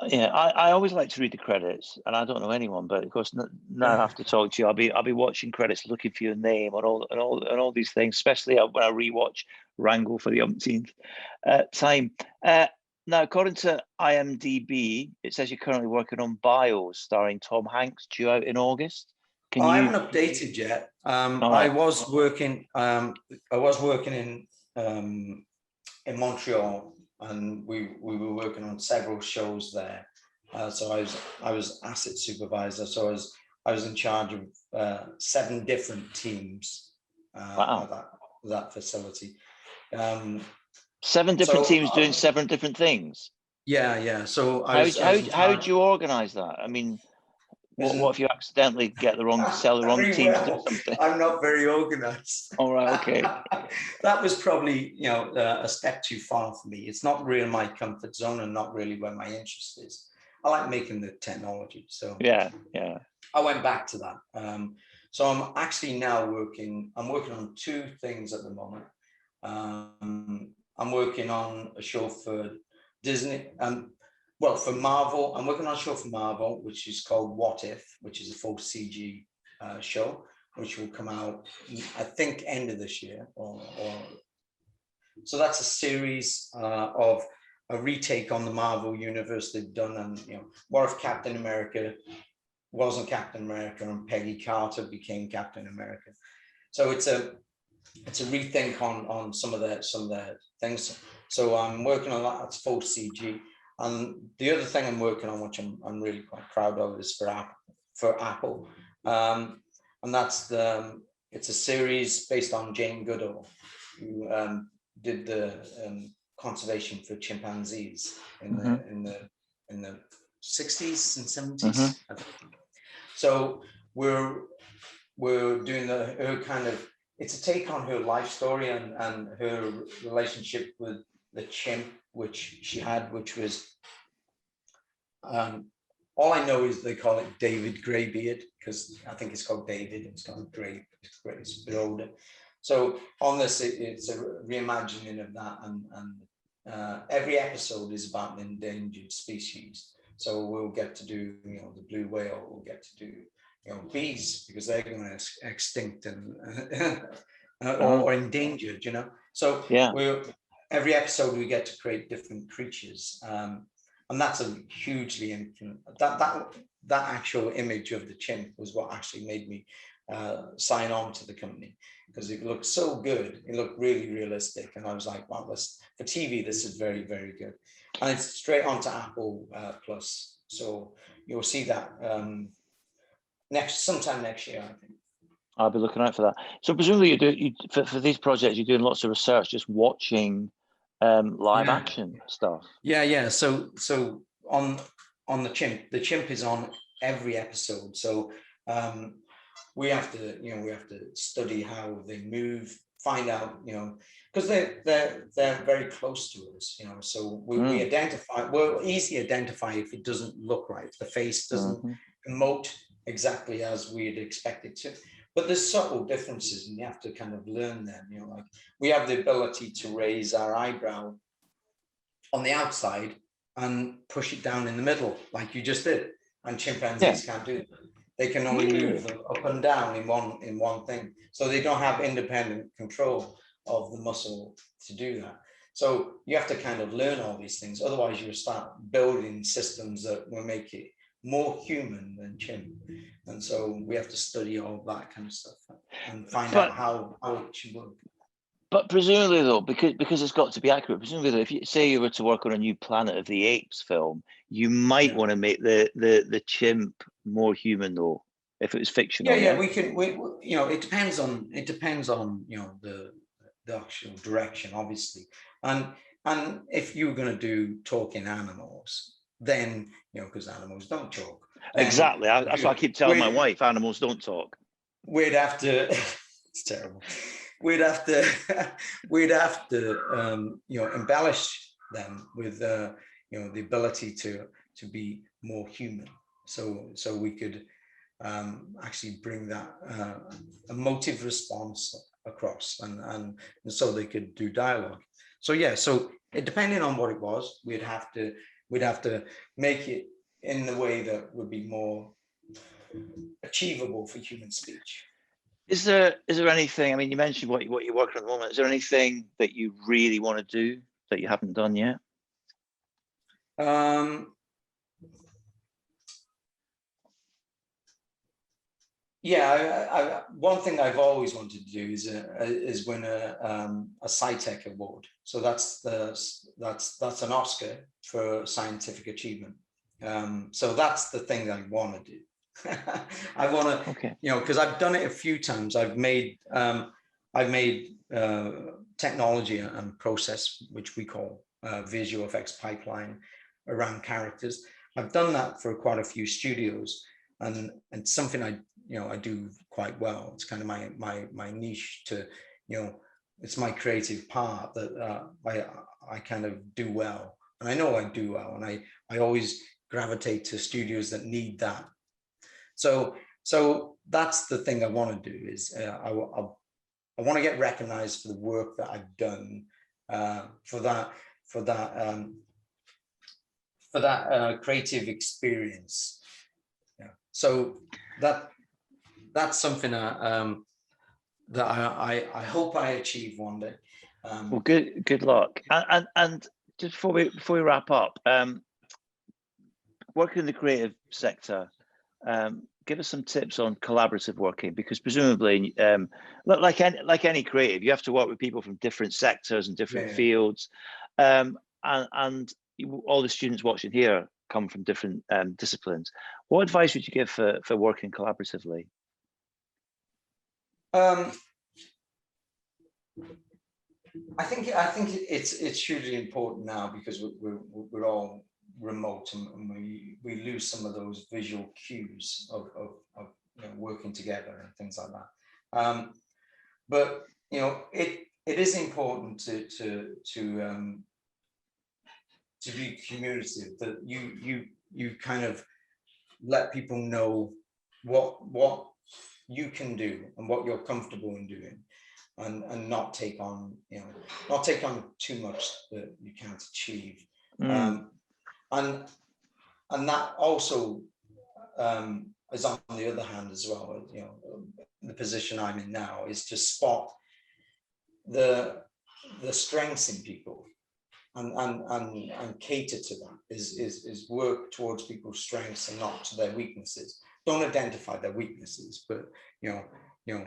Yeah, I always like to read the credits, and I don't know anyone, but of course now I have to talk to you. I'll be watching credits, looking for your name and all these things, especially when I rewatch Rango for the umpteenth time. Now, according to IMDb, it says you're currently working on Bios, starring Tom Hanks, due out in August. I haven't updated yet. I was working in Montreal, and we were working on several shows there. So I was asset supervisor. So I was in charge of 7 different teams at that facility. 7 different teams doing 7 different things. Yeah. So how do you organize that? I mean, what if you accidentally sell the wrong team to do something? I'm not very organized. All right, okay. That was probably a step too far for me. It's not really my comfort zone and not really where my interest is. I like making the technology. So yeah. I went back to that. So I'm actually now working on 2 things at the moment. I'm working on a show for Disney, for Marvel. I'm working on a show for Marvel, which is called What If, which is a full CG show, which will come out, I think, end of this year. So that's a series of a retake on the Marvel universe they've done. And what if Captain America wasn't Captain America and Peggy Carter became Captain America? So it's a rethink on some of the things. So I'm working on that. It's full CG. And the other thing I'm working on, which I'm really quite proud of, is for Apple. And that's it's a series based on Jane Goodall, who did the conservation for chimpanzees in the 60s and 70s. So we're doing her kind of, it's a take on her life story and her relationship with the chimp, which she had, which was, all I know is they call it David Greybeard, because I think it's called David, it's called Grey, it's a bit older. So on this, it's a reimagining of that, and every episode is about an endangered species. So we'll get to do, the blue whale, we'll get to do, bees, because they're going to extinct and or endangered, So every episode we get to create different creatures, and that's a hugely influent. That actual image of the chimp was what actually made me sign on to the company, because it looked so good. It looked really realistic, and I was like, wow, for TV, this is very, very good. And it's straight onto Apple Plus, so you'll see that sometime next year, I think. I'll be looking out for that. So presumably for these projects, you're doing lots of research, just watching live action stuff. Yeah. So on the chimp is on every episode. So we have to study how they move, find out, because they're very close to us, So we identify. We'll easily identify if it doesn't look right, if the face doesn't emote exactly as we'd expect it to. but there's subtle differences, and you have to kind of learn them. You know, like we have the ability to raise our eyebrow on the outside and push it down in the middle, like you just did. And chimpanzees can't do that. They can only move them up and down in one thing. So they don't have independent control of the muscle to do that. So you have to kind of learn all these things. Otherwise, you'll start building systems that will make it more human than chimp. And so we have to study all that kind of stuff and find out how it should work. But presumably, though, because it's got to be accurate, presumably, though, if you say you were to work on a new Planet of the Apes film, you might want to make the chimp more human, though, if it was fictional. Yeah, we can. You know, it depends on you know the actual direction, obviously, and if you're going to do talking animals, then you know, because animals don't talk. Exactly. That's why I keep telling my wife, animals don't talk. We'd have to. It's terrible. We'd have to you know, embellish them with you know, the ability to be more human, so we could actually bring that emotive response across, and so they could do dialogue. So yeah, so depending on what it was, we'd have to make it in the way that would be more achievable for human speech. Is there anything, I mean, you mentioned what you're working on at the moment. Is there anything that you really want to do that you haven't done yet? Yeah, one thing I've always wanted to do is win a SciTech award. So that's an Oscar for scientific achievement. So that's the thing I want to do. I want to, you know, because I've done it a few times. I've made technology and process, which we call visual effects pipeline, around characters. I've done that for quite a few studios, and something I do quite well. It's kind of my niche to, you know, it's my creative part that I kind of do well, and I know I do well, and I always gravitate to studios that need that. So that's the thing I want to do, is I want to get recognized for the work that I've done, for that creative experience. Yeah. So that's something that I hope I achieve one day. Well, good luck. And just before we wrap up, working in the creative sector, give us some tips on collaborative working, because presumably, like any creative, you have to work with people from different sectors and different fields, and all the students watching here come from different disciplines. What advice would you give for working collaboratively? I think it's hugely important now, because we're all remote, and we lose some of those visual cues of you know, working together and things like that. But you know, it is important to be communicative, that you kind of let people know what you can do and what you're comfortable in doing, and not take on too much that you can't achieve. And that also is on the other hand as well. You know, the position I'm in now is to spot the strengths in people, and cater to that, is work towards people's strengths and not to their weaknesses. Don't identify their weaknesses, but you know,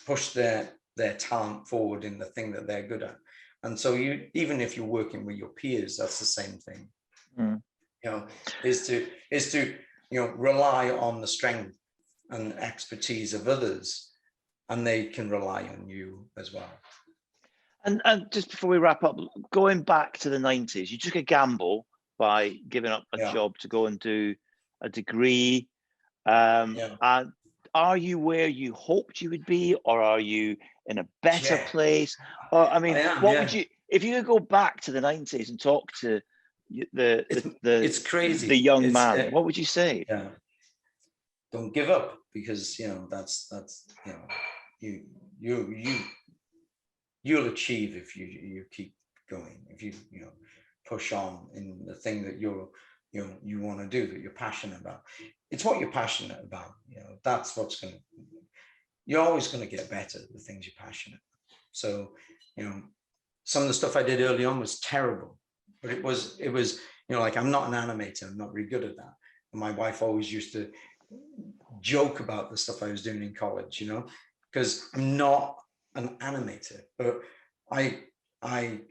push their talent forward in the thing that they're good at. And so even if you're working with your peers, that's the same thing. You know, is to you know, rely on the strength and expertise of others, and they can rely on you as well. And just before we wrap up, going back to the 90s, you took a gamble by giving up a job to go and do a degree. And are you where you hoped you would be, or are you in a better place? Or I mean, what would you, if you could go back to the 90s and talk to it's crazy, the young man, what would you say? don't give up, because that's you'll achieve if you keep going, if you push on in the thing that you want to do, that you're passionate about. It's what you're passionate about, that's what's going to, you're always going to get better at the things you're passionate about. So some of the stuff I did early on was terrible, but it was like, I'm not an animator, I'm not really good at that. And my wife always used to joke about the stuff I was doing in college, because I'm not an animator, but I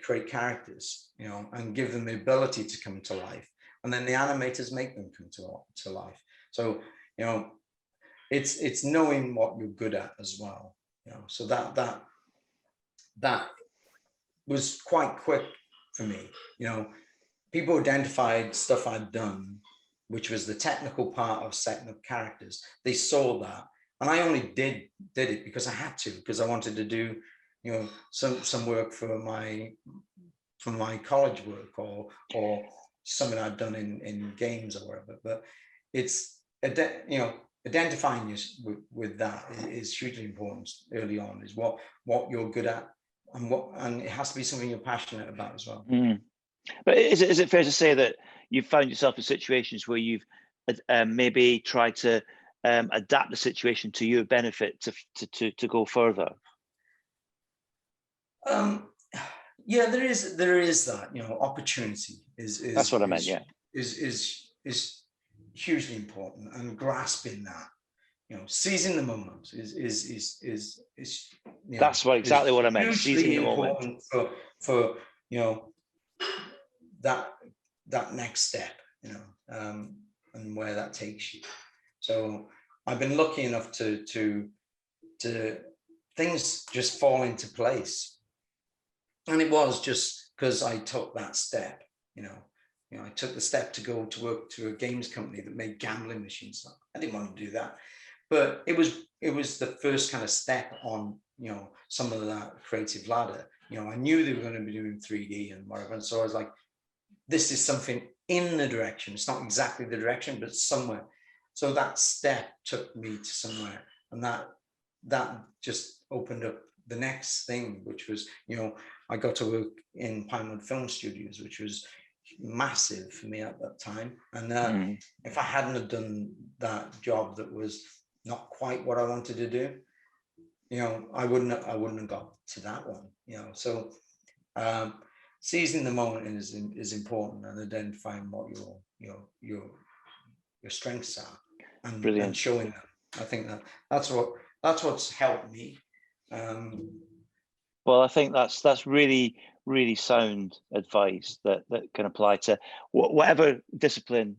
create characters, and give them the ability to come to life, and then the animators make them come to life. So it's knowing what you're good at as well, so that was quite quick for me. People identified stuff I'd done, which was the technical part of setting up characters. They saw that, and I only did it because I had to, because I wanted to do some work for my college work, or something I'd done in games or whatever. But it's identifying with that is hugely important early on, is what you're good at, and it has to be something you're passionate about as well. But is it fair to say that you've found yourself in situations where you've maybe tried to adapt the situation to your benefit to go further? Yeah, there is that, opportunity is that's what I meant. Yeah, is hugely important, and grasping that, seizing the moment is that's exactly what I meant. Seizing the moment for that next step, and where that takes you. So I've been lucky enough to things just fall into place. And it was just because I took that step, I took the step to go to work to a games company that made gambling machines. I didn't want to do that, but it was the first kind of step on, some of that creative ladder. I knew they were going to be doing 3D and whatever, and so I was like, this is something in the direction. It's not exactly the direction, but somewhere. So that step took me to somewhere, and that just opened up the next thing, which was, I got to work in Pinewood Film Studios, which was massive for me at that time. And if I hadn't have done that job that was not quite what I wanted to do, I wouldn't have got to that one. So seizing the moment is important, and identifying what your strengths are, and showing them. I think that's what's helped me. Well, I think that's really, really sound advice that can apply to whatever discipline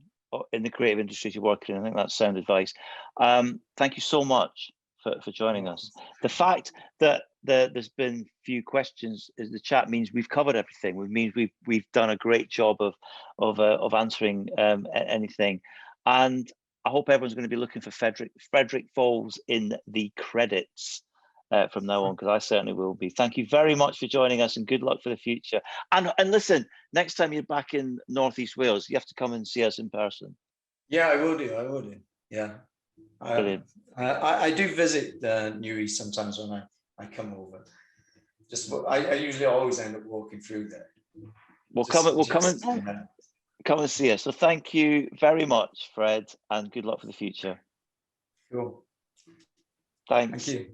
in the creative industry you're working in. I think that's sound advice. Thank you so much for joining us. The fact that there's been few questions in the chat means we've covered everything. It means we've done a great job of answering anything. And I hope everyone's going to be looking for Frederick Fowles in the credits from now on, because I certainly will be. Thank you very much for joining us, and good luck for the future. And listen, next time you're back in Northeast Wales, you have to come and see us in person. Yeah, I will do. Yeah. Brilliant. I do visit New East sometimes when I come over. I usually always end up walking through there. We'll come and see us. So thank you very much, Fred, and good luck for the future. Cool. Thanks. Thank you.